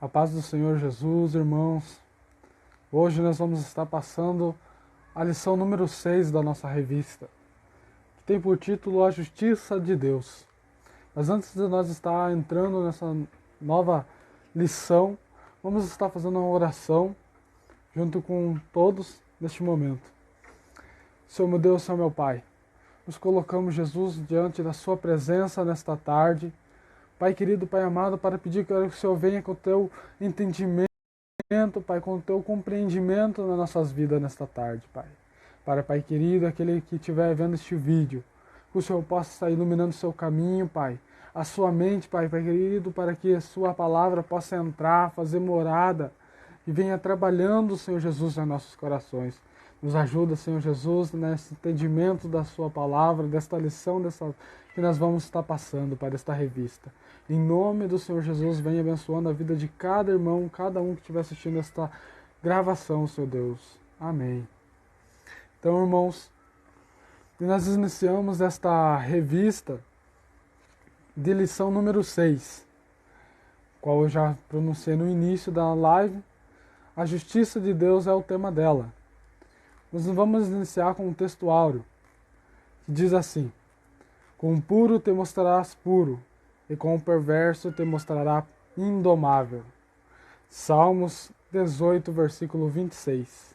A paz do Senhor Jesus, irmãos. Hoje nós vamos estar passando a lição número 6 da nossa revista, que tem por título A Justiça de Deus. Mas antes de nós estar entrando nessa nova lição, vamos estar fazendo uma oração junto com todos neste momento. Senhor meu Deus, Senhor meu Pai, nos colocamos, Jesus, diante da Sua presença nesta tarde. Pai querido, Pai amado, para pedir que o Senhor venha com o Teu entendimento, Pai, com o Teu compreendimento nas nossas vidas nesta tarde, Pai. Para, Pai querido, aquele que estiver vendo este vídeo, que o Senhor possa estar iluminando o seu caminho, Pai, a sua mente, Pai querido, para que a Sua palavra possa entrar, fazer morada e venha trabalhando, Senhor Jesus, em nossos corações. Nos ajuda, Senhor Jesus, nesse entendimento da Sua palavra, desta lição que nós vamos estar passando para esta revista. Em nome do Senhor Jesus, venha abençoando a vida de cada irmão, cada um que estiver assistindo esta gravação, Senhor Deus. Amém. Então, irmãos, nós iniciamos esta revista de lição número 6, qual eu já pronunciei no início da live. A justiça de Deus é o tema dela. Nós vamos iniciar com um texto áureo, que diz assim: com o puro te mostrarás puro, e com o perverso te mostrará indomável. Salmos 18, versículo 26.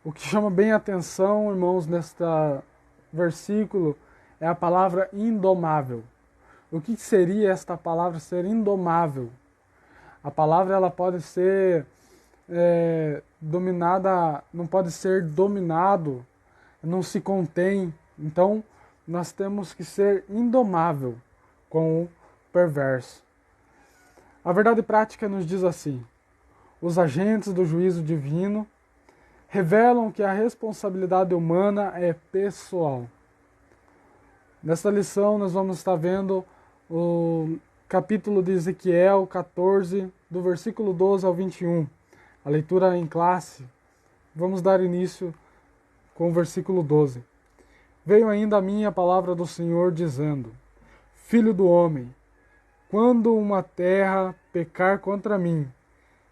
O que chama bem a atenção, irmãos, neste versículo é a palavra indomável. O que seria esta palavra ser indomável? A palavra ela pode ser dominada, não pode ser dominado, não se contém. Então, nós temos que ser indomável com o perverso. A verdade prática nos diz assim: os agentes do juízo divino revelam que a responsabilidade humana é pessoal. Nesta lição nós vamos estar vendo o capítulo de Ezequiel 14, do versículo 12 ao 21. A leitura em classe. Vamos dar início com o versículo 12. Veio ainda a mim a palavra do Senhor, dizendo: Filho do homem, quando uma terra pecar contra mim,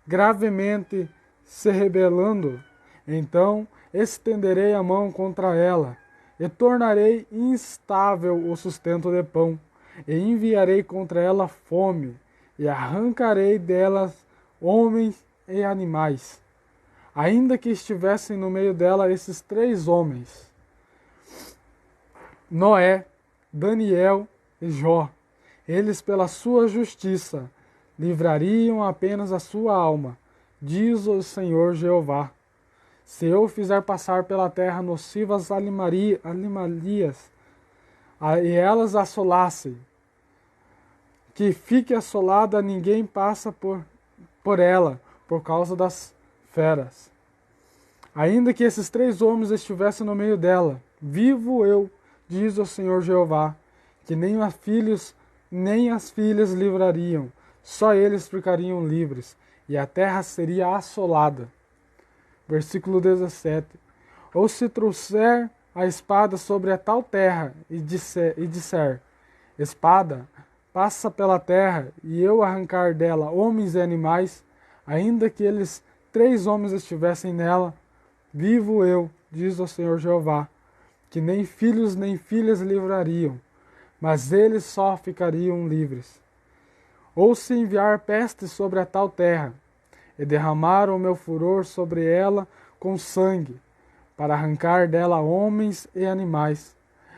gravemente se rebelando, então estenderei a mão contra ela, e tornarei instável o sustento de pão, e enviarei contra ela fome, e arrancarei delas homens e animais, ainda que estivessem no meio dela esses 3 homens, Noé, Daniel e Jó. Eles, pela sua justiça, livrariam apenas a sua alma, diz o Senhor Jeová. Se eu fizer passar pela terra nocivas animalias, e elas assolassem, que fique assolada, ninguém passa por ela, por causa das feras. Ainda que esses 3 homens estivessem no meio dela, vivo eu, diz o Senhor Jeová, que nem os filhos nem as filhas livrariam, só eles ficariam livres, e a terra seria assolada. Versículo 17. Ou se trouxer a espada sobre a tal terra, e disser, espada, passa pela terra, e eu arrancar dela homens e animais, ainda que eles 3 homens estivessem nela, vivo eu, diz o Senhor Jeová, que nem filhos nem filhas livrariam, mas eles só ficariam livres. Ou se enviar peste sobre a tal terra, e derramar o meu furor sobre ela com sangue, para arrancar dela homens e animais,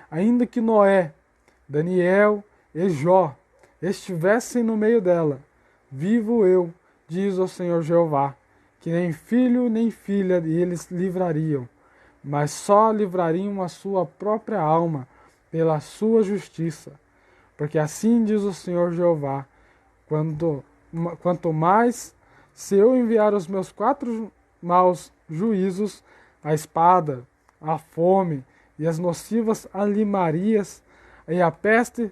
ainda que Noé, Daniel e Jó estivessem no meio dela, vivo eu, diz o Senhor Jeová, que nem filho nem filha eles livrariam, mas só livrariam a sua própria alma pela sua justiça. Porque assim diz o Senhor Jeová, quanto mais se eu enviar os meus 4 maus juízos, a espada, a fome e as nocivas animarias e a peste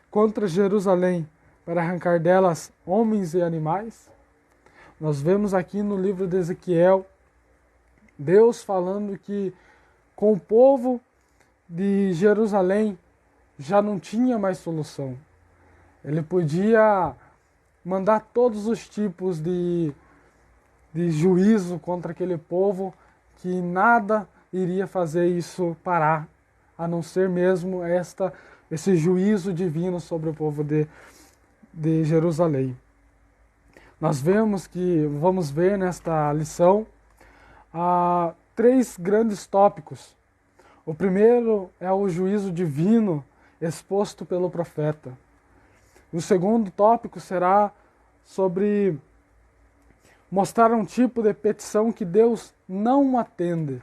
contra Jerusalém, para arrancar delas homens e animais. Nós vemos aqui no livro de Ezequiel, Deus falando que com o povo de Jerusalém já não tinha mais solução. Ele podia mandar todos os tipos de juízo contra aquele povo, que nada iria fazer isso parar, a não ser mesmo esse juízo divino sobre o povo de Jerusalém. Nós vamos ver nesta lição três grandes tópicos. O primeiro é o juízo divino exposto pelo profeta. O segundo tópico será sobre mostrar um tipo de petição que Deus não atende.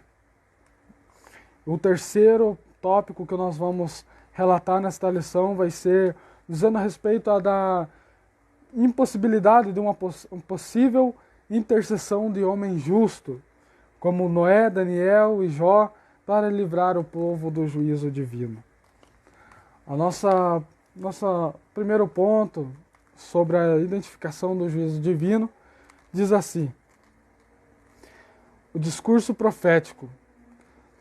O terceiro tópico que nós vamos relatar nesta lição vai ser dizendo a respeito da impossibilidade de uma possível intercessão de homem justo, como Noé, Daniel e Jó, para livrar o povo do juízo divino. A nossa primeiro ponto sobre a identificação do juízo divino diz assim: o discurso profético.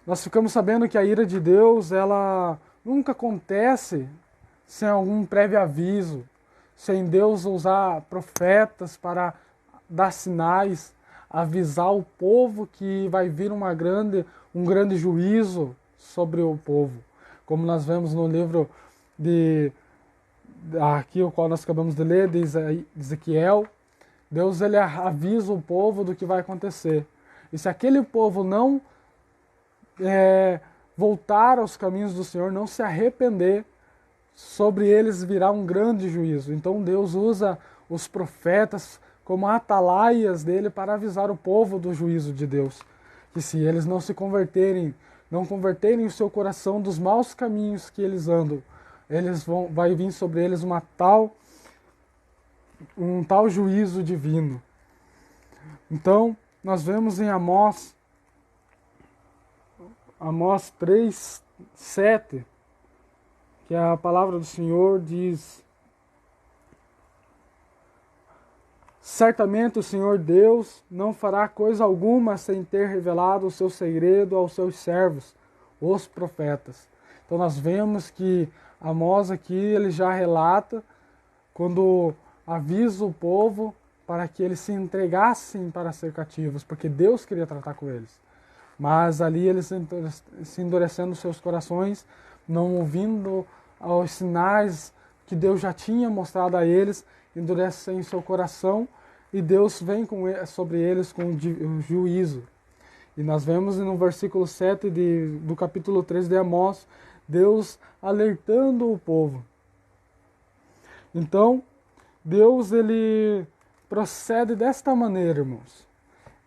Nós ficamos sabendo que a ira de Deus, ela nunca acontece sem algum prévio aviso, sem Deus usar profetas para dar sinais, avisar o povo que vai vir um grande juízo sobre o povo. Como nós vemos no livro aqui o qual nós acabamos de ler, de Ezequiel, Deus ele avisa o povo do que vai acontecer. E se aquele povo não voltar aos caminhos do Senhor, não se arrepender, sobre eles virá um grande juízo. Então Deus usa os profetas como atalaias dele para avisar o povo do juízo de Deus. Que se eles não se converterem, não converterem o seu coração dos maus caminhos que eles andam, vai vir sobre eles um tal juízo divino. Então, nós vemos em Amós 3:7, que a palavra do Senhor diz: certamente o Senhor Deus não fará coisa alguma sem ter revelado o seu segredo aos seus servos, os profetas. Então nós vemos que Amós aqui ele já relata quando avisa o povo para que eles se entregassem para ser cativos, porque Deus queria tratar com eles. Mas ali eles se endurecendo seus corações, não ouvindo aos sinais que Deus já tinha mostrado a eles, endurecem seu coração e Deus vem sobre eles com o juízo. E nós vemos no versículo 7 do capítulo 3 de Amós, Deus alertando o povo. Então, Deus ele procede desta maneira, irmãos.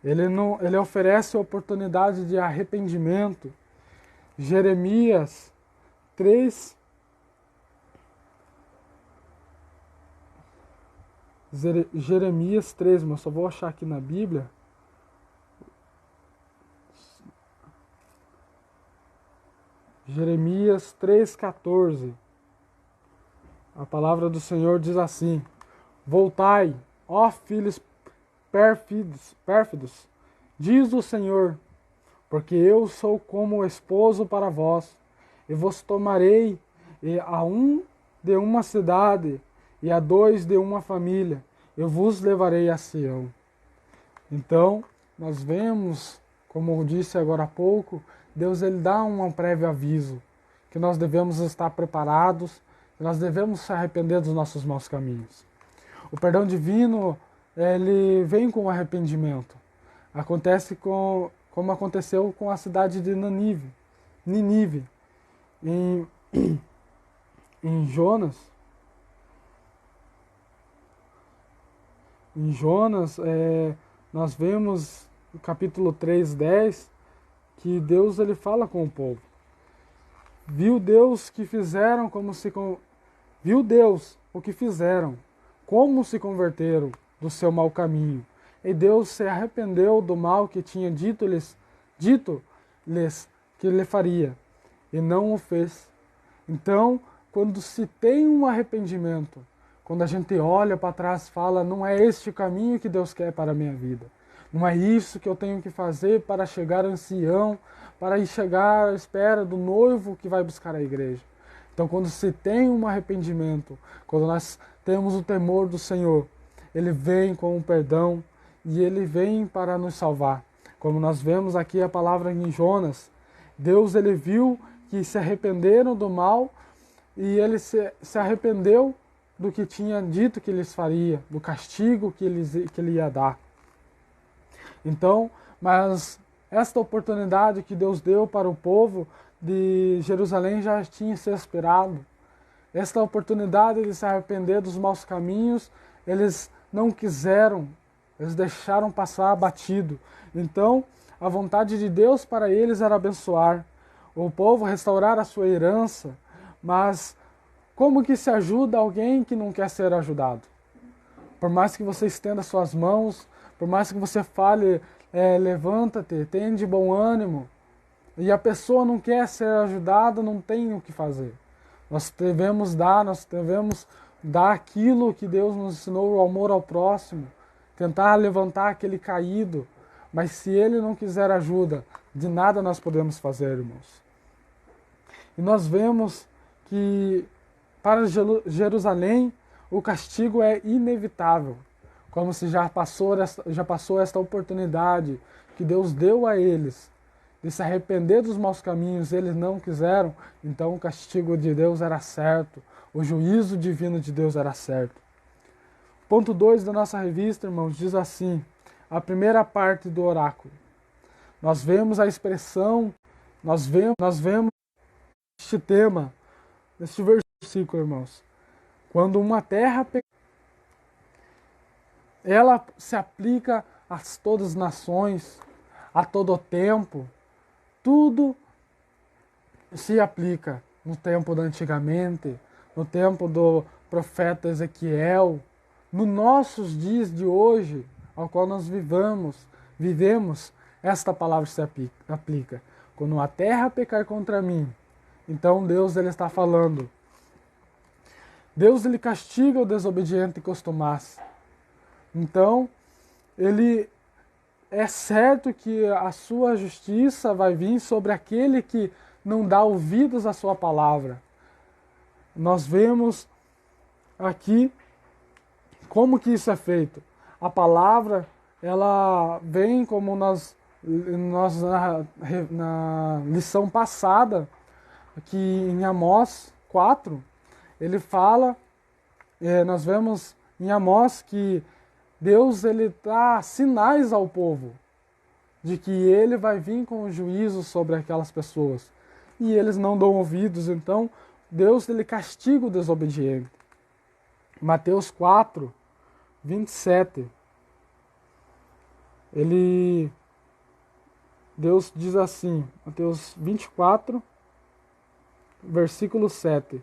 Ele oferece a oportunidade de arrependimento. Jeremias 3, mas só vou achar aqui na Bíblia. Jeremias 3,14. A palavra do Senhor diz assim: voltai, ó filhos pérfidos, diz o Senhor, porque eu sou como esposo para vós, e vos tomarei a um de uma cidade, e a dois de uma família, eu vos levarei a Sião. Então, nós vemos, como eu disse agora há pouco, Deus ele dá um prévio aviso, que nós devemos estar preparados, que nós devemos se arrepender dos nossos maus caminhos. O perdão divino, ele vem com o arrependimento. Acontece como aconteceu com a cidade de Nínive. Em Jonas, nós vemos no capítulo 3:10 que Deus ele fala com o povo. Viu Deus o que fizeram, como se converteram do seu mau caminho. E Deus se arrependeu do mal que tinha dito-lhes que lhe faria, e não o fez. Então, quando se tem um arrependimento, quando a gente olha para trás e fala, não é este o caminho que Deus quer para a minha vida, não é isso que eu tenho que fazer para chegar a Sião, para chegar à espera do noivo que vai buscar a igreja. Então, quando se tem um arrependimento, quando nós temos o temor do Senhor, Ele vem com o perdão e Ele vem para nos salvar. Como nós vemos aqui a palavra em Jonas, Deus ele viu que se arrependeram do mal e Ele se arrependeu do que tinha dito que lhes faria, do castigo que Ele ia dar. Então, mas esta oportunidade que Deus deu para o povo de Jerusalém já tinha se esperado. Esta oportunidade de se arrepender dos maus caminhos, eles não quiseram, eles deixaram passar batido. Então, a vontade de Deus para eles era abençoar o povo, restaurar a sua herança, mas como que se ajuda alguém que não quer ser ajudado? Por mais que você estenda suas mãos, por mais que você fale, levanta-te, tenha de bom ânimo, e a pessoa não quer ser ajudada, não tem o que fazer. Nós devemos dar aquilo que Deus nos ensinou, o amor ao próximo, tentar levantar aquele caído, mas se ele não quiser ajuda, de nada nós podemos fazer, irmãos. E nós vemos que para Jerusalém o castigo é inevitável, como se já passou esta oportunidade que Deus deu a eles de se arrepender dos maus caminhos, eles não quiseram, então o castigo de Deus era certo, o juízo divino de Deus era certo. Ponto 2 da nossa revista, irmãos, diz assim, a primeira parte do oráculo. Nós vemos a expressão, nós vemos este tema, este versículo, irmãos. Quando uma terra, ela se aplica a todas as nações, a todo o tempo, tudo se aplica no tempo do antigamente, no tempo do profeta Ezequiel, nos nossos dias de hoje, ao qual nós vivemos, esta palavra se aplica. Quando a terra pecar contra mim, então Deus ele está falando. Deus ele castiga o desobediente e costumasse. Então, ele é certo que a sua justiça vai vir sobre aquele que não dá ouvidos à sua palavra. Nós vemos aqui como que isso é feito. A palavra, ela vem como nós na lição passada, aqui em Amós 4, ele fala, nós vemos em Amós que Deus ele dá sinais ao povo de que ele vai vir com o juízo sobre aquelas pessoas. E eles não dão ouvidos, então Deus ele castiga o desobediente. Mateus 4, 27. Deus diz assim, Mateus 24, versículo 7.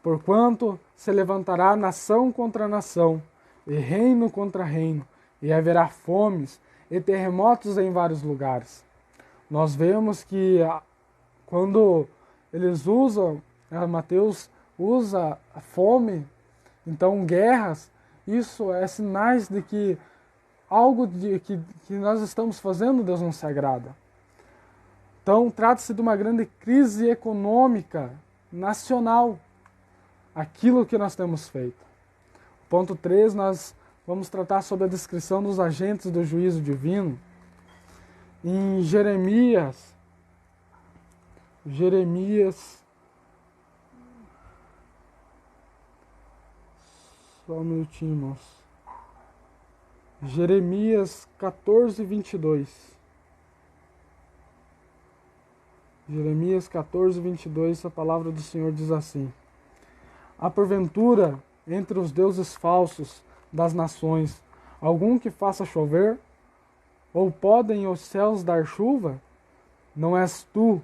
Porquanto se levantará nação contra nação, e reino contra reino, e haverá fomes e terremotos em vários lugares. Nós vemos que quando eles usam, Mateus usa a fome, então guerras, isso é sinais de que algo que nós estamos fazendo, Deus não se agrada. Então trata-se de uma grande crise econômica nacional, aquilo que nós temos feito. Ponto 3, nós vamos tratar sobre a descrição dos agentes do juízo divino. Em Jeremias, só um minutinho, irmãos. Jeremias 14, 22. Jeremias 14, 22, a palavra do Senhor diz assim: há porventura entre os deuses falsos das nações algum que faça chover? Ou podem os céus dar chuva? Não és tu,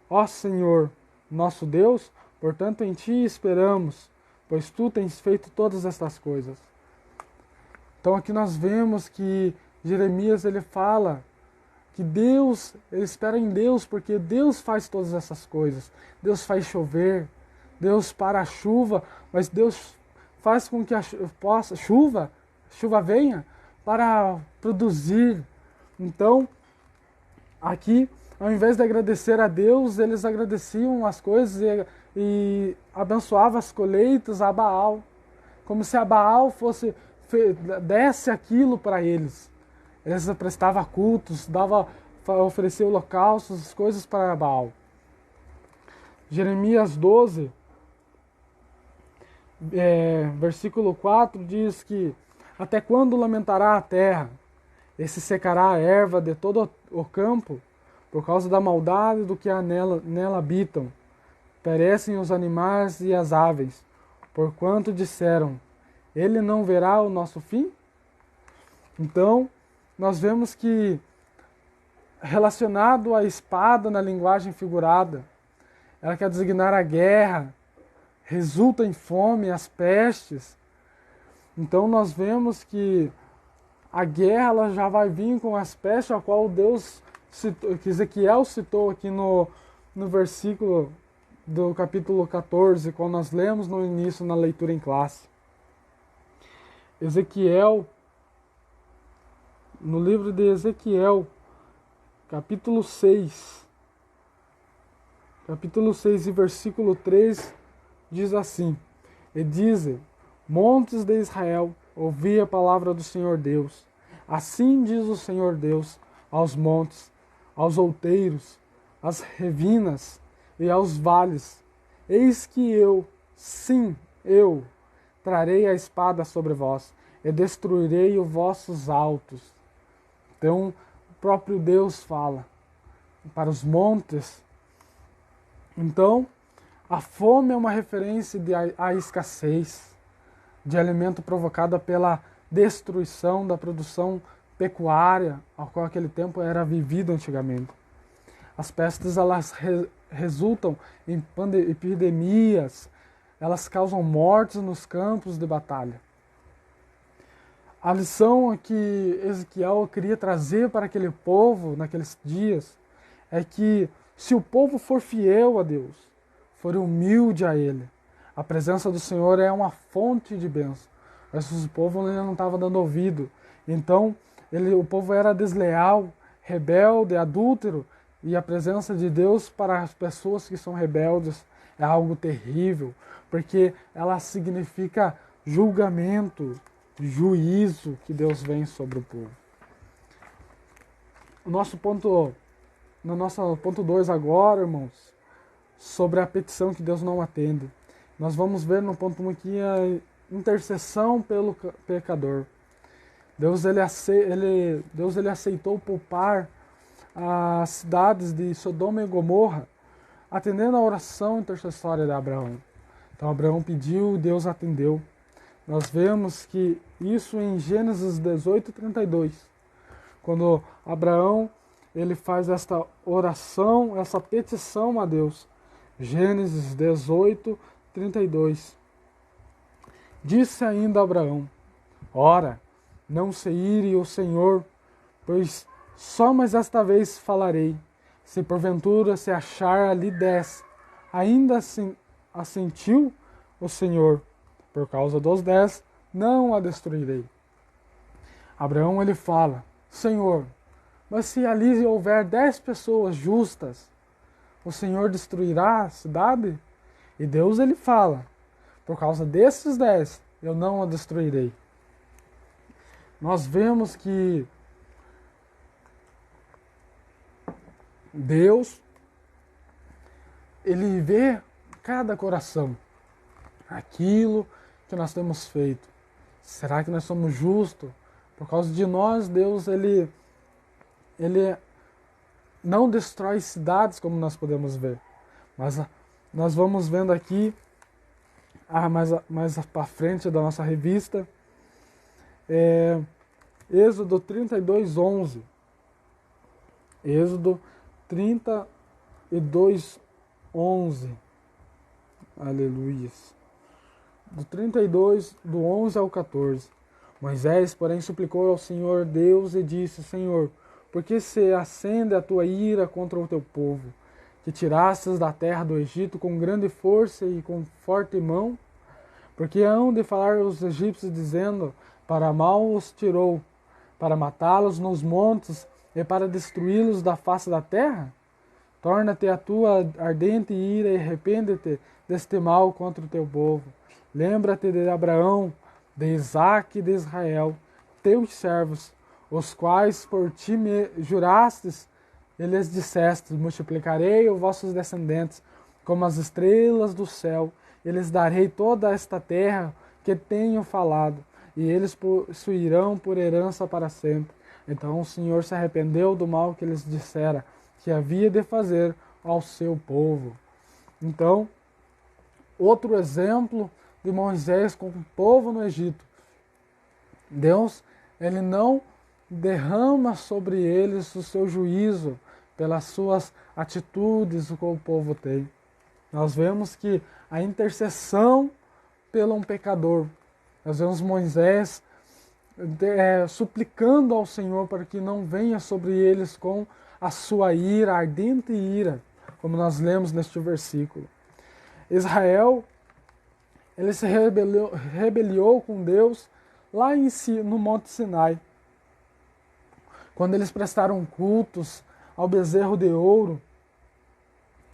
ó Senhor, nosso Deus? Portanto, em ti esperamos, pois tu tens feito todas estas coisas. Então aqui nós vemos que Jeremias ele fala que Deus, ele espera em Deus, porque Deus faz todas essas coisas. Deus faz chover, Deus para a chuva, mas Deus faz com que a chuva venha para produzir. Então, aqui, ao invés de agradecer a Deus, eles agradeciam as coisas e abençoavam as colheitas a Baal, como se a Baal fosse desse aquilo para eles. Eles prestavam cultos, ofereciam holocaustos, coisas para Baal. Jeremias 12, versículo 4 diz que até quando lamentará a terra, e se secará a erva de todo o campo, por causa da maldade do que nela habitam. Perecem os animais e as aves, porquanto disseram, ele não verá o nosso fim? Então, nós vemos que, relacionado à espada na linguagem figurada, ela quer designar a guerra, resulta em fome, as pestes. Então nós vemos que a guerra ela já vai vir com as pestes, a qual Deus citou, que Ezequiel citou aqui no versículo do capítulo 14, quando nós lemos no início na leitura em classe. Ezequiel, no livro de Ezequiel, capítulo 6 e versículo 3, diz assim, e dize, montes de Israel, ouvi a palavra do Senhor Deus. Assim diz o Senhor Deus aos montes, aos outeiros, às revinas e aos vales. Eis que eu, sim, eu, trarei a espada sobre vós e destruirei os vossos altos. Então, o próprio Deus fala para os montes. Então, a fome é uma referência à escassez de alimento provocada pela destruição da produção pecuária, ao qual aquele tempo era vivido antigamente. As pestes elas resultam em epidemias, elas causam mortes nos campos de batalha. A lição que Ezequiel queria trazer para aquele povo naqueles dias é que se o povo for fiel a Deus, for humilde a Ele, a presença do Senhor é uma fonte de bênção. Mas o povo ainda não estava dando ouvido. Então, o povo era desleal, rebelde, adúltero, e a presença de Deus para as pessoas que são rebeldes é algo terrível, porque ela significa julgamento, juízo que Deus vem sobre o povo. No nosso ponto 2 agora, irmãos, sobre a petição que Deus não atende. Nós vamos ver no ponto 1 aqui a intercessão pelo pecador. Deus ele aceitou poupar as cidades de Sodoma e Gomorra, atendendo a oração intercessória de Abraão. Então Abraão pediu, Deus atendeu. Nós vemos que isso em Gênesis 18:32, quando Abraão ele faz esta oração, essa petição a Deus. Gênesis 18:32. Disse ainda Abraão, ora, não se ire o Senhor, pois só mais esta vez falarei, se porventura se achar ali 10. Ainda assim assentiu o Senhor, por causa dos 10, não a destruirei. Abraão ele fala, Senhor, mas se ali houver 10 pessoas justas, o Senhor destruirá a cidade? E Deus ele fala, por causa desses 10, eu não a destruirei. Nós vemos que Deus, ele vê cada coração, aquilo que nós temos feito. Será que nós somos justos? Por causa de nós, Deus, ele não destrói cidades como nós podemos ver. Mas nós vamos vendo aqui, mais para frente da nossa revista, Êxodo 32:11. Êxodo 32:11. Aleluias. Do 32, do 11 ao 14. Moisés, porém, suplicou ao Senhor Deus e disse, Senhor, por que se acende a tua ira contra o teu povo, que tirastes da terra do Egito com grande força e com forte mão? Porque hão de falar os egípcios, dizendo, para mal os tirou, para matá-los nos montes e para destruí-los da face da terra? Torna-te a tua ardente ira e arrepende-te deste mal contra o teu povo. Lembra-te de Abraão, de Isaque e de Israel, teus servos, os quais por ti me jurastes, e lhes disseste: multiplicarei os vossos descendentes como as estrelas do céu, e lhes darei toda esta terra que tenho falado, e eles possuirão por herança para sempre. Então o Senhor se arrependeu do mal que lhes dissera que havia de fazer ao seu povo. Então, outro exemplo de Moisés com o povo no Egito. Deus, ele não derrama sobre eles o seu juízo pelas suas atitudes que o povo tem. Nós vemos que a intercessão pelo um pecador, nós vemos Moisés suplicando ao Senhor para que não venha sobre eles com a sua ira, ardente ira, como nós lemos neste versículo. Israel, ele se rebeliou com Deus lá no Monte Sinai, quando eles prestaram cultos ao bezerro de ouro.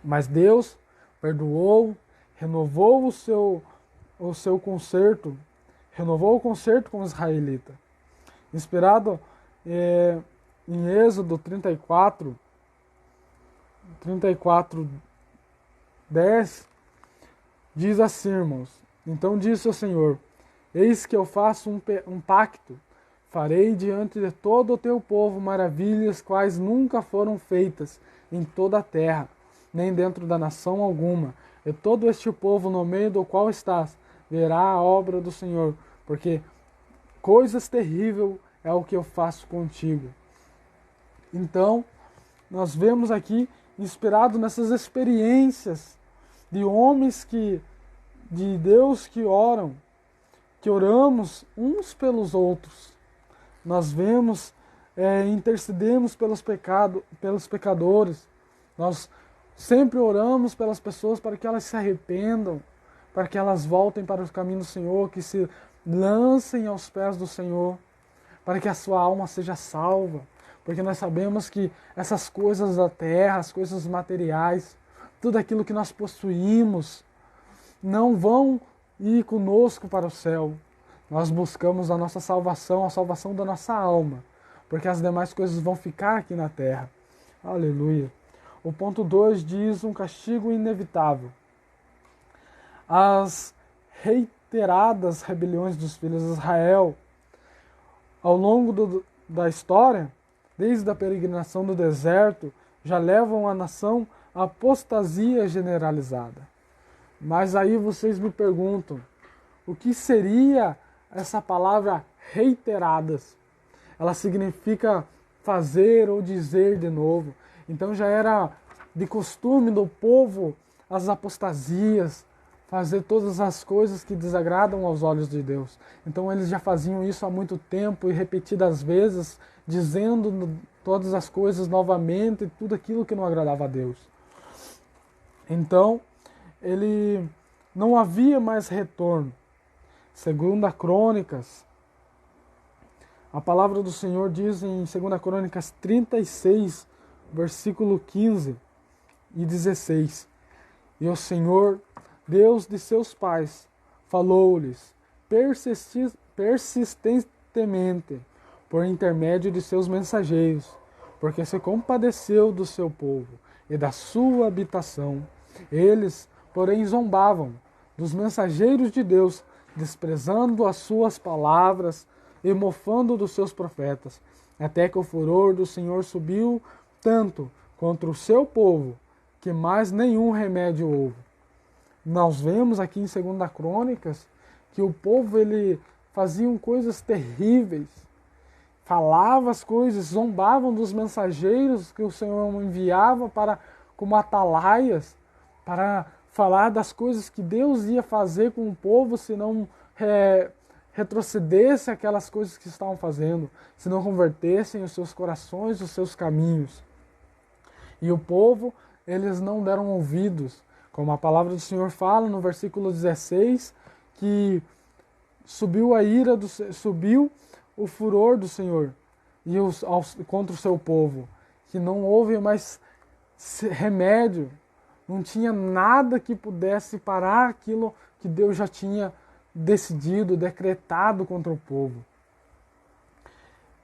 Mas Deus perdoou, renovou o seu concerto, renovou o concerto com os israelitas. Inspirado em Êxodo 34, 10, diz assim, irmãos: então disse o Senhor: eis que eu faço um pacto, farei diante de todo o teu povo maravilhas quais nunca foram feitas em toda a terra, nem dentro da nação alguma. E todo este povo no meio do qual estás verá a obra do Senhor, porque coisas terríveis é o que eu faço contigo. Então, nós vemos aqui, inspirado nessas experiências de homens de Deus que oram, que oramos uns pelos outros. Nós vemos, intercedemos pelos pecadores. Nós sempre oramos pelas pessoas para que elas se arrependam, para que elas voltem para o caminho do Senhor, que se lancem aos pés do Senhor, para que a sua alma seja salva. Porque nós sabemos que essas coisas da terra, as coisas materiais, tudo aquilo que nós possuímos, não vão ir conosco para o céu. Nós buscamos a nossa salvação, a salvação da nossa alma, porque as demais coisas vão ficar aqui na terra. Aleluia. O ponto 2 diz um castigo inevitável. As reiteradas rebeliões dos filhos de Israel, ao longo da história, desde a peregrinação do deserto, já levam a nação à apostasia generalizada. Mas aí vocês me perguntam, o que seria essa palavra reiteradas? Ela significa fazer ou dizer de novo. Então já era de costume do povo as apostasias, fazer todas as coisas que desagradam aos olhos de Deus. Então eles já faziam isso há muito tempo e repetidas vezes, dizendo todas as coisas novamente, tudo aquilo que não agradava a Deus. Então, não havia mais retorno. Segundo a Crônicas, a palavra do Senhor diz em 2 Crônicas 36, versículo 15 e 16: e o Senhor, Deus de seus pais, falou-lhes persistentemente por intermédio de seus mensageiros, porque se compadeceu do seu povo e da sua habitação. Eles, porém, zombavam dos mensageiros de Deus, desprezando as suas palavras e mofando dos seus profetas, até que o furor do Senhor subiu tanto contra o seu povo, que mais nenhum remédio houve. Nós vemos aqui em 2 Crônicas que o povo faziam coisas terríveis, falava as coisas, zombavam dos mensageiros que o Senhor enviava como atalaias, para falar das coisas que Deus ia fazer com o povo se não retrocedesse aquelas coisas que estavam fazendo, se não convertessem os seus corações, os seus caminhos. E o povo, eles não deram ouvidos, como a palavra do Senhor fala no versículo 16, que subiu o furor do Senhor contra o seu povo, que não houve mais remédio, não tinha nada que pudesse parar aquilo que Deus já tinha decidido, decretado contra o povo.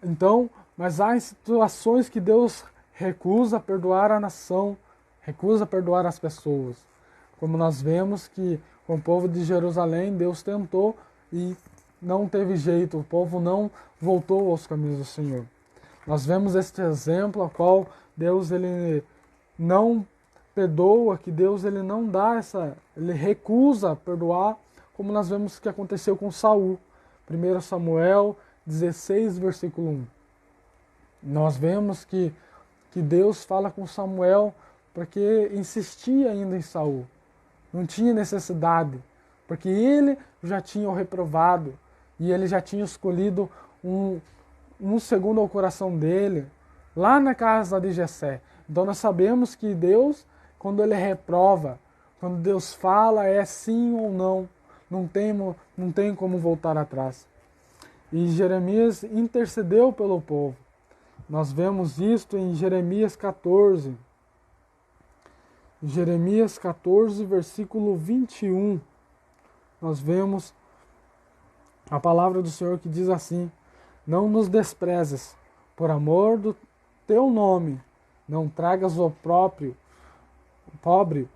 Então, mas há situações que Deus recusa perdoar a nação, recusa perdoar as pessoas. Como nós vemos que com o povo de Jerusalém, Deus tentou e não teve jeito, o povo não voltou aos caminhos do Senhor. Nós vemos este exemplo, a qual Deus ele não perdoa, que Deus ele não dá ele recusa perdoar, como nós vemos que aconteceu com Saul. 1 Samuel 16, versículo 1. Nós vemos que Deus fala com Samuel porque insistia ainda em Saul. Não tinha necessidade, porque ele já tinha o reprovado e ele já tinha escolhido um segundo ao coração dele, lá na casa de Jessé. Então nós sabemos que Deus, quando ele reprova, quando Deus fala, é sim ou não, não tem como voltar atrás. E Jeremias intercedeu pelo povo. Nós vemos isto em Jeremias 14. Jeremias 14, versículo 21. Nós vemos a palavra do Senhor que diz assim: não nos desprezes, por amor do teu nome, não tragas o pobre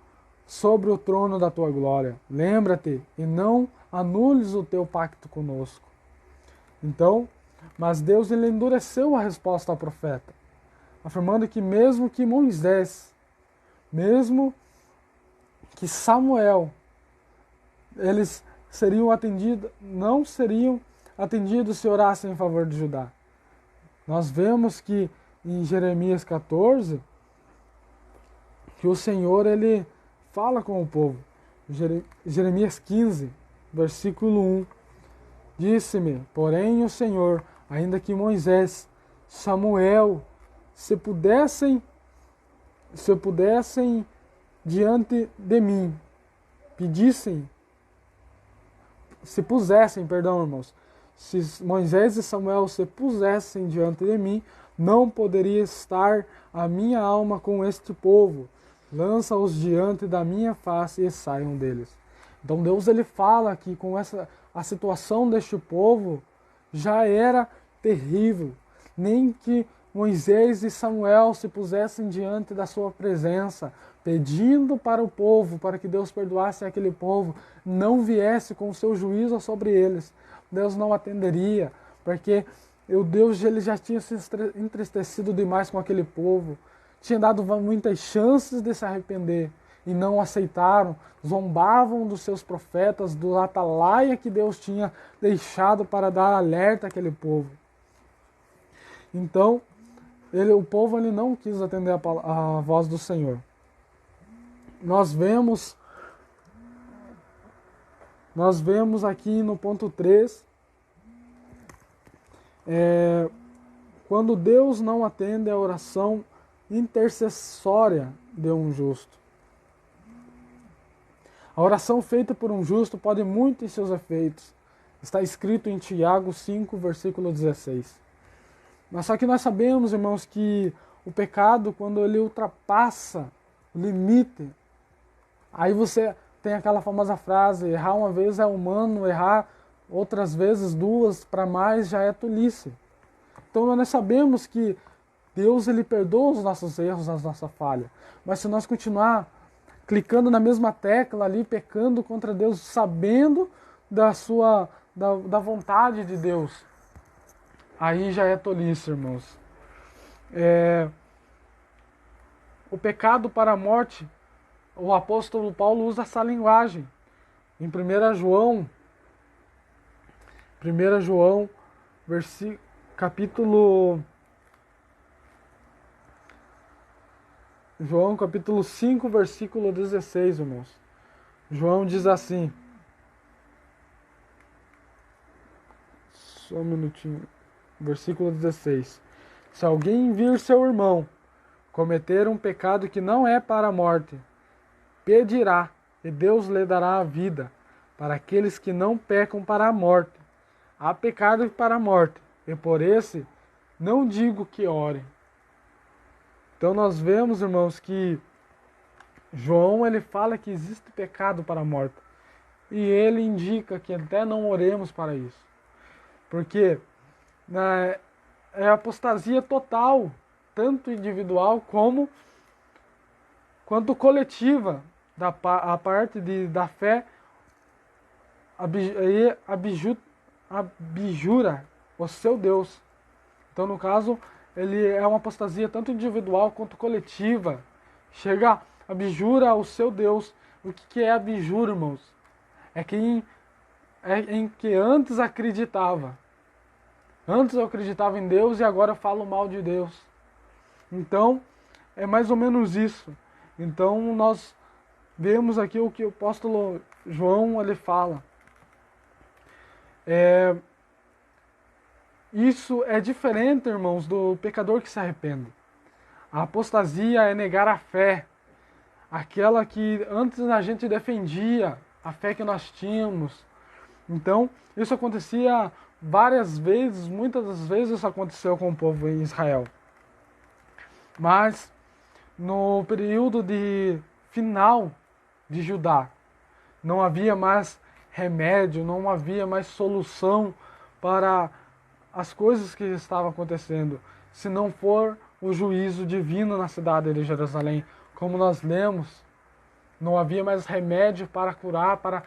sobre o trono da tua glória. Lembra-te e não anules o teu pacto conosco. Então, mas Deus ele endureceu a resposta ao profeta, afirmando que mesmo que Moisés, mesmo que Samuel, eles não seriam atendidos se orassem em favor de Judá. Nós vemos que em Jeremias 14, que o Senhor ele fala com o povo. Jeremias 15, versículo 1. Disse-me, porém, o Senhor, ainda que Moisés, Samuel, se pudessem diante de mim, irmãos, se Moisés e Samuel se pusessem diante de mim, não poderia estar a minha alma com este povo. Lança-os diante da minha face e saiam deles. Então Deus ele fala que com a situação deste povo já era terrível. Nem que Moisés e Samuel se pusessem diante da sua presença, pedindo para o povo, para que Deus perdoasse aquele povo, não viesse com o seu juízo sobre eles. Deus não atenderia, porque o Deus ele já tinha se entristecido demais com aquele povo, tinha dado muitas chances de se arrepender e não aceitaram, zombavam dos seus profetas, do atalaia que Deus tinha deixado para dar alerta àquele povo. Então, o povo ele não quis atender a voz do Senhor. Nós vemos aqui no ponto 3, quando Deus não atende a oração intercessória de um justo. A oração feita por um justo pode muito em seus efeitos. Está escrito em Tiago 5, versículo 16. Mas só que nós sabemos, irmãos, que o pecado, quando ele ultrapassa o limite, aí você tem aquela famosa frase, errar uma vez é humano, errar outras vezes, duas para mais, já é tolice. Então nós sabemos que Deus ele perdoa os nossos erros, as nossas falhas. Mas se nós continuar clicando na mesma tecla ali, pecando contra Deus, sabendo da vontade de Deus, aí já é tolice, irmãos. O pecado para a morte, o apóstolo Paulo usa essa linguagem. Em 1 João, capítulo 5, versículo 16, irmãos. João diz assim. Só um minutinho. Versículo 16. Se alguém vir seu irmão cometer um pecado que não é para a morte, pedirá, e Deus lhe dará a vida. Para aqueles que não pecam para a morte, há pecado para a morte, e por esse não digo que orem. Então nós vemos, irmãos, que João ele fala que existe pecado para a morte. e ele indica que até não oremos para isso. Porque né, é apostasia total, tanto individual quanto coletiva, a parte da fé abjura o seu Deus. Então, no caso, ele é uma apostasia tanto individual quanto coletiva. Chega, abjura o seu Deus. O que é abjura, irmãos? É em que antes acreditava. Antes eu acreditava em Deus e agora eu falo mal de Deus. Então, é mais ou menos isso. Então, nós vemos aqui o que o apóstolo João ele fala. Isso é diferente, irmãos, do pecador que se arrepende. A apostasia é negar a fé, aquela que antes a gente defendia, a fé que nós tínhamos. Então, isso acontecia várias vezes, muitas das vezes isso aconteceu com o povo em Israel. Mas, no período final de Judá, não havia mais remédio, não havia mais solução para as coisas que estavam acontecendo, se não for o juízo divino na cidade de Jerusalém. Como nós lemos, não havia mais remédio para curar, para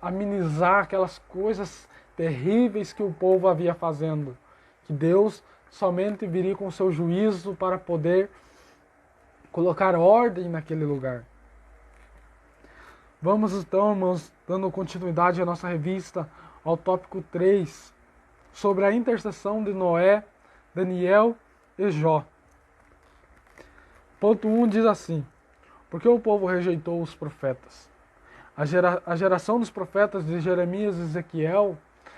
amenizar aquelas coisas terríveis que o povo havia fazendo. Que Deus somente viria com o seu juízo para poder colocar ordem naquele lugar. Vamos então, irmãos, dando continuidade à nossa revista, ao tópico 3, sobre a intercessão de Noé, Daniel e Jó. Ponto 1 diz assim: porque o povo rejeitou os profetas. A geração dos profetas de Jeremias e Ezequiel,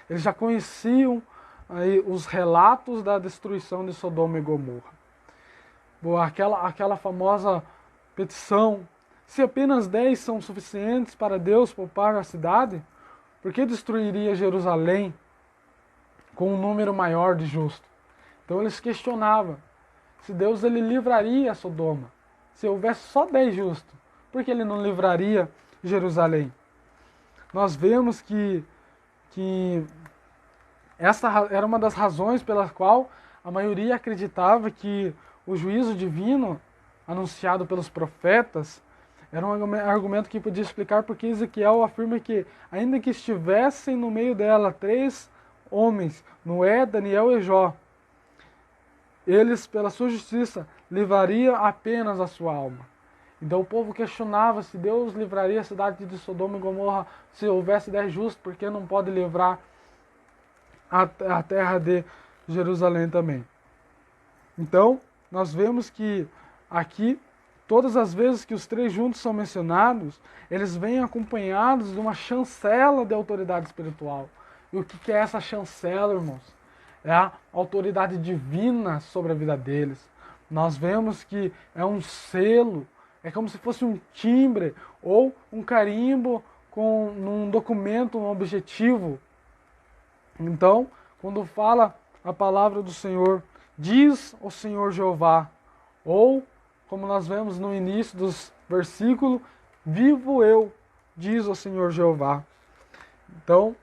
eles já conheciam aí os relatos da destruição de Sodoma e Gomorra. Aquela famosa petição: se apenas 10 são suficientes para Deus poupar a cidade, por que destruiria Jerusalém com um número maior de justos? Então eles questionavam se Deus ele livraria Sodoma. Se houvesse só 10 justos, por que ele não livraria Jerusalém? Nós vemos que essa era uma das razões pela qual a maioria acreditava que o juízo divino anunciado pelos profetas era um argumento que podia explicar porque Ezequiel afirma que, ainda que estivessem no meio dela 3 homens, Noé, Daniel e Jó, eles, pela sua justiça, livrariam apenas a sua alma. Então o povo questionava se Deus livraria a cidade de Sodoma e Gomorra se houvesse 10 justos, por que não pode livrar a terra de Jerusalém também? Então, nós vemos que aqui, todas as vezes que os 3 juntos são mencionados, eles vêm acompanhados de uma chancela de autoridade espiritual. E o que é essa chancela, irmãos? É a autoridade divina sobre a vida deles. Nós vemos que é um selo, é como se fosse um timbre ou um carimbo num documento, um objetivo. Então, quando fala a palavra do Senhor, diz o Senhor Jeová, ou, como nós vemos no início dos versículos, vivo eu, diz o Senhor Jeová. Então,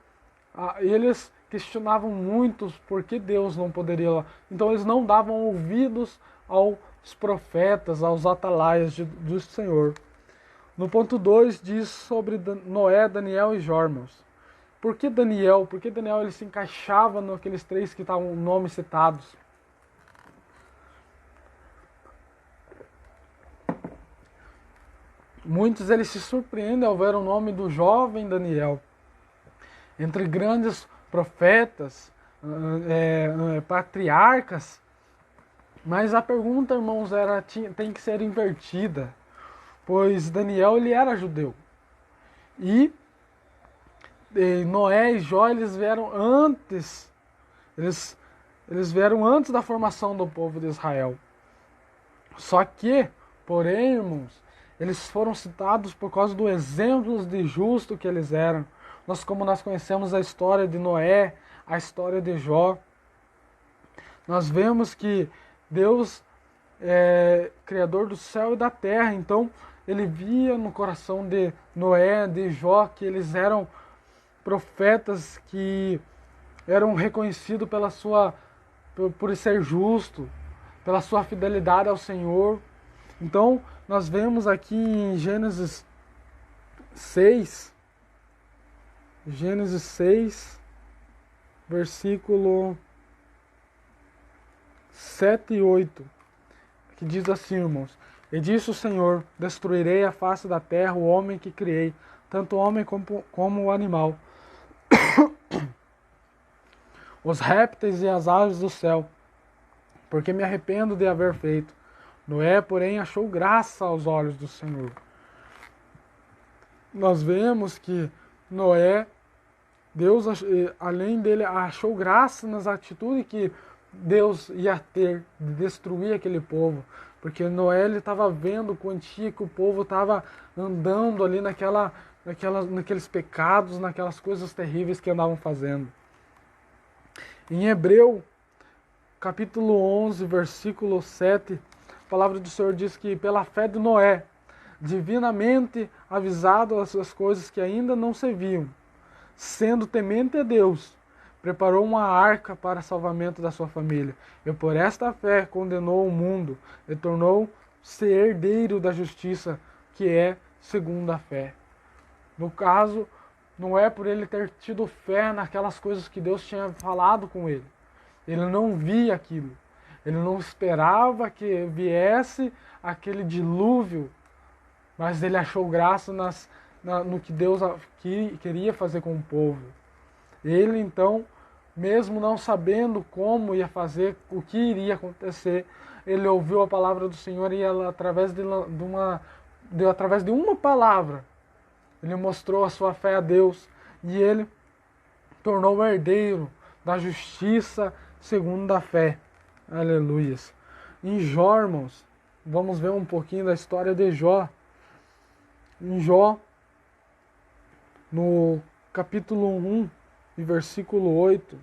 eles questionavam muito por que Deus não poderia. Então eles não davam ouvidos aos profetas, aos atalaias do Senhor. No ponto 2 diz sobre Noé, Daniel e Jó, irmãos. Por que Daniel? Porque Daniel ele se encaixava naqueles 3 que estavam nomes citados. Muitos eles se surpreendem ao ver o nome do jovem Daniel entre grandes profetas, patriarcas, mas a pergunta, irmãos, tem que ser invertida, pois Daniel ele era judeu e Noé e Jó eles vieram antes, eles vieram antes da formação do povo de Israel. Só que, porém, irmãos, eles foram citados por causa do exemplo de justo que eles eram. Como nós conhecemos a história de Noé, a história de Jó, nós vemos que Deus é Criador do céu e da terra. Então, ele via no coração de Noé, de Jó, que eles eram profetas que eram reconhecidos por ser justo, pela sua fidelidade ao Senhor. Então, nós vemos aqui em Gênesis 6, versículo 7 e 8, que diz assim, irmãos: E disse o Senhor, destruirei a face da terra o homem que criei, tanto o homem como o animal, os répteis e as aves do céu, porque me arrependo de haver feito. Noé, porém, achou graça aos olhos do Senhor. Nós vemos que Noé, Deus, além dele, achou graça nas atitudes que Deus ia ter de destruir aquele povo. Porque Noé estava vendo a quantia que o povo estava andando ali naqueles pecados, naquelas coisas terríveis que andavam fazendo. Em Hebreu, capítulo 11, versículo 7, a palavra do Senhor diz que pela fé de Noé, divinamente avisado as coisas que ainda não se viam, sendo temente a Deus, preparou uma arca para salvamento da sua família. E por esta fé condenou o mundo e tornou-se herdeiro da justiça, que é segundo a fé. No caso, não é por ele ter tido fé naquelas coisas que Deus tinha falado com ele. Ele não via aquilo. Ele não esperava que viesse aquele dilúvio, mas ele achou graça no que Deus queria fazer com o povo. Ele, então, mesmo não sabendo como ia fazer, o que iria acontecer, ele ouviu a palavra do Senhor e ela, através de uma palavra, ele mostrou a sua fé a Deus e ele tornou o herdeiro da justiça segundo a fé. Aleluias. Em Jó, irmãos, vamos ver um pouquinho da história de Jó. Em Jó, no capítulo 1 e versículo 8,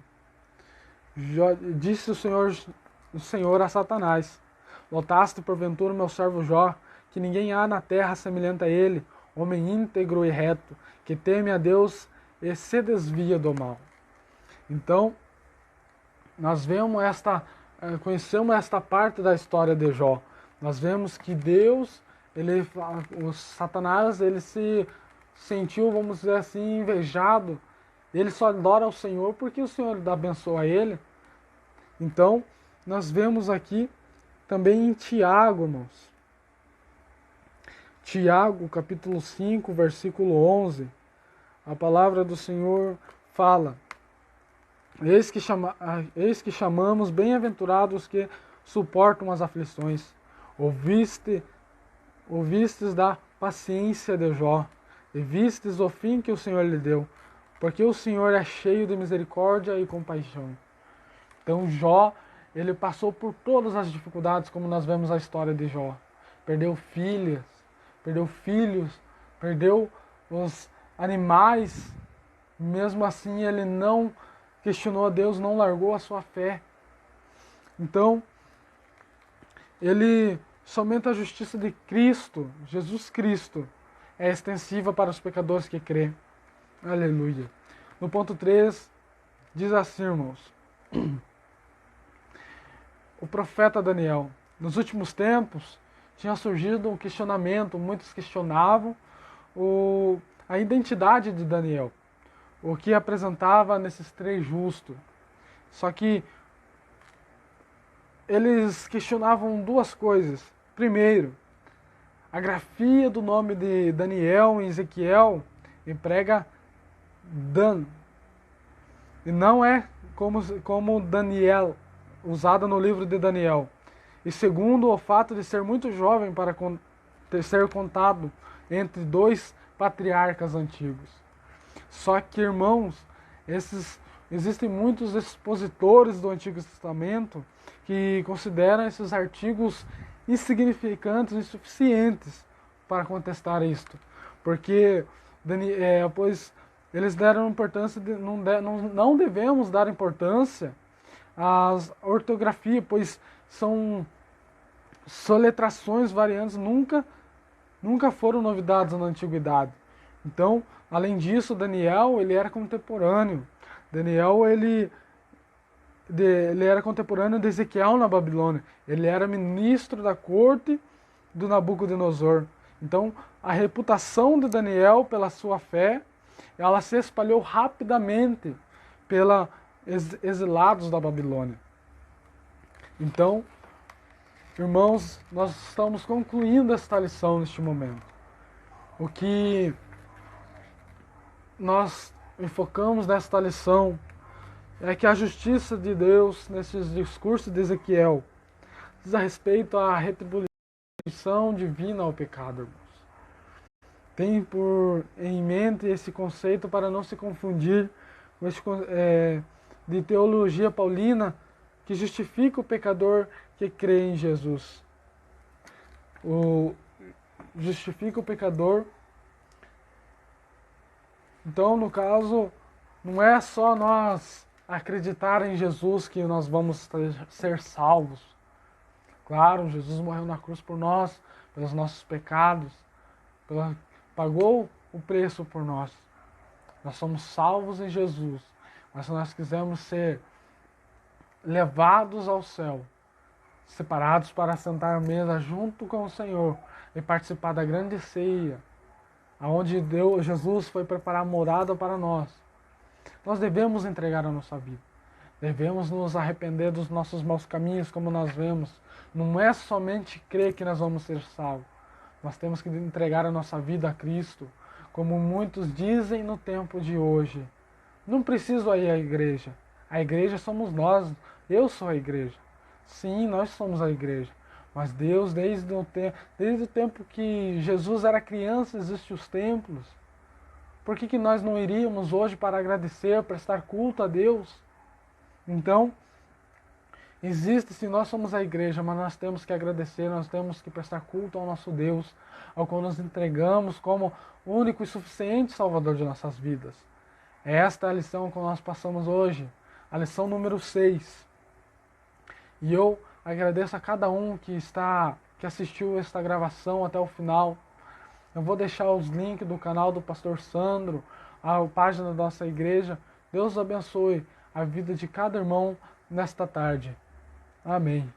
disse o Senhor a Satanás: Notaste porventura meu servo Jó, que ninguém há na terra semelhante a ele, homem íntegro e reto, que teme a Deus e se desvia do mal. Então, nós conhecemos esta parte da história de Jó. Nós vemos que Deus, o Satanás, ele se sentiu, vamos dizer assim, invejado. Ele só adora ao Senhor porque o Senhor abençoa ele. Então, nós vemos aqui também em Tiago, irmãos. Tiago, capítulo 5, versículo 11. A palavra do Senhor fala: Eis que chamamos bem-aventurados que suportam as aflições. Ouvistes da paciência de Jó, e vistes o fim que o Senhor lhe deu, porque o Senhor é cheio de misericórdia e compaixão. Então Jó, ele passou por todas as dificuldades, como nós vemos a história de Jó. Perdeu filhos, perdeu os animais. Mesmo assim, ele não questionou a Deus, não largou a sua fé. Então, somente a justiça de Cristo, Jesus Cristo, é extensiva para os pecadores que crêem. Aleluia. No ponto 3, diz assim, irmãos: o profeta Daniel. Nos últimos tempos, tinha surgido um questionamento, muitos questionavam a identidade de Daniel, o que apresentava nesses três justos. Só que eles questionavam duas coisas. Primeiro, a grafia do nome de Daniel em Ezequiel emprega Dan, e não é como Daniel, usada no livro de Daniel. E segundo, o fato de ser muito jovem para ser contado entre dois patriarcas antigos. Só que, irmãos, existem muitos expositores do Antigo Testamento que consideram esses artigos insignificantes, insuficientes para contestar isto. Porque pois eles deram importância, não devemos dar importância à ortografia, pois são soletrações variantes, nunca nunca foram novidades na antiguidade. Então, além disso, Daniel, ele era contemporâneo. Daniel, ele era contemporâneo de Ezequiel na Babilônia. Ele era ministro da corte do Nabucodonosor. Então, a reputação de Daniel pela sua fé, ela se espalhou rapidamente pelos exilados da Babilônia. Então, irmãos, nós estamos concluindo esta lição neste momento. O que nós enfocamos nesta lição é que a justiça de Deus, nesses discursos de Ezequiel, diz a respeito à retribuição divina ao pecado, irmãos. Tem em mente esse conceito para não se confundir com esse de teologia paulina que justifica o pecador que crê em Jesus. Justifica o pecador. Então, no caso, não é só nós acreditar em Jesus que nós vamos ser salvos. Claro, Jesus morreu na cruz por nós, pelos nossos pecados, pagou o preço por nós. Nós somos salvos em Jesus, mas se nós quisermos ser levados ao céu, separados para sentar à mesa junto com o Senhor e participar da grande ceia, aonde Jesus foi preparar morada para nós, nós devemos entregar a nossa vida. Devemos nos arrepender dos nossos maus caminhos, como nós vemos. Não é somente crer que nós vamos ser salvos. Nós temos que entregar a nossa vida a Cristo, como muitos dizem no tempo de hoje. Não preciso ir à igreja. A igreja somos nós. Eu sou a igreja. Sim, nós somos a igreja. Mas Deus, desde o tempo que Jesus era criança, existem os templos. Por que nós não iríamos hoje para agradecer, prestar culto a Deus? Então, existe, se nós somos a igreja, mas nós temos que agradecer, nós temos que prestar culto ao nosso Deus, ao qual nos entregamos como único e suficiente Salvador de nossas vidas. Esta é a lição que nós passamos hoje, a lição número 6. E eu agradeço a cada um que assistiu esta gravação até o final. Eu vou deixar os links do canal do Pastor Sandro, a página da nossa igreja. Deus abençoe a vida de cada irmão nesta tarde. Amém.